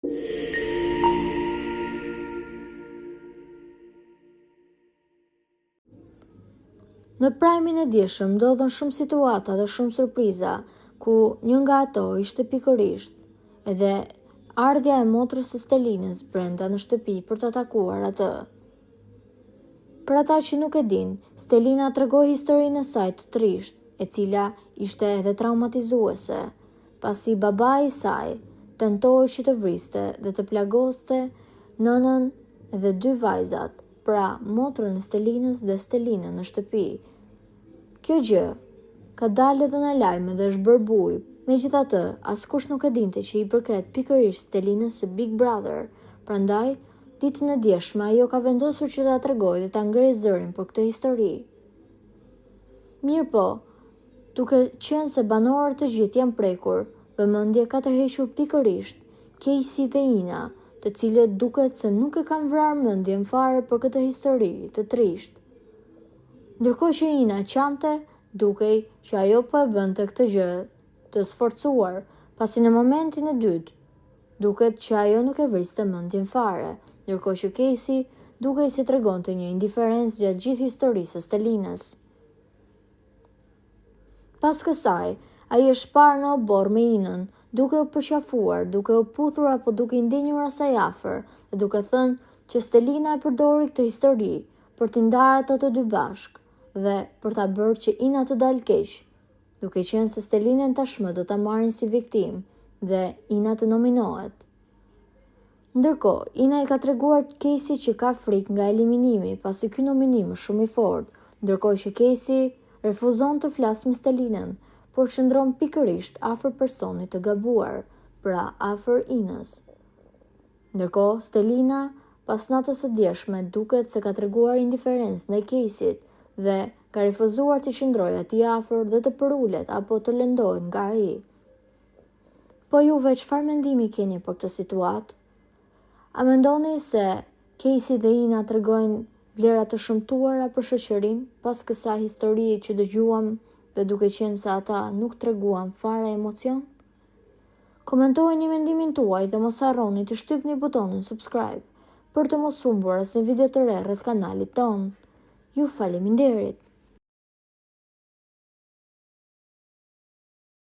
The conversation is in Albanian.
Në Prime-in e dieshëm ndodhen shumë situata dhe shumë surpriza, ku një nga ato ishte pikërisht edhe ardhja e motrës së Stelinës brenda në shtëpi për të takuar atë. Për ata që nuk e din, Stelina tregoi historinë e saj të trisht, e cila ishte edhe traumatizuese, pasi babai i saj tentoi që të vriste dhe të plagoste nënën dhe 2 vajzat, pra motrën e Stelinës dhe Stelinën në shtëpi. Kjo gjë ka dalë edhe në lajme dhe është bërë bujë. Megjithatë, askush nuk e dinte që i përket pikërisht Stelinës së Big Brother, prandaj ditën e djeshme ajo ka vendosur që ta tregojë dhe ta ngrejë zërin për këtë histori. Mirë po, duke qenë se banorët të gjithë janë prekur, vëmendje ka tërhequr pikërisht Casey dhe Ina, të cilët duket se nuk e kanë vrarë mendjen fare për këtë histori të trisht. Ndërkohë që Ina qante, dukej që ajo po e bënte këtë gjë të sforcuar, pasi në momentin e dytë duket që ajo nuk e vriste mendjen fare, ndërkohë që Casey dukej si tregonte një indiferencë gjatë gjithë historisë së Stelinës. Pas kësaj, ai është parë në obor me Inën, duke u përqafuar, duke u puthur apo duke i ndenjur asaj afër, dhe duke thënë që Stelina e përdori këtë histori për t'i ndarë ato të dy bashk dhe për ta bërë që Ina të dalë keq, duke qenë se Stelinën tashmë do ta marrin si viktimë dhe Ina të nominohet. Ndërkohë, Ina i ka treguar Casey që ka frikë nga eliminimi, pasi ky nominim është shumë i fortë, ndërkohë që Casey refuzon të flasë me Stelinën, por qëndron pikërisht afër personit të gabuar, pra afër Inës. Ndërkohë, Stelina, pas natës së djeshme, duket se ka treguar indiferencë ndaj Caseyt dhe ka refuzuar të qëndrojë atij afër dhe të përulet apo të lëndohet nga ai. Po juve çfarë mendimi keni për këtë situatë? A mendoni se Casey dhe Ina tregojnë vlera të shëmtuara për shoqërinë pas kësaj historie që dëgjuam dhe duke qenë se ata nuk treguan fare emocion? Komentojeni mendimin tuaj dhe mos harroni të shtypni butonin subscribe për të mos humbur asnjë video të re rreth kanalit ton. Ju faleminderit!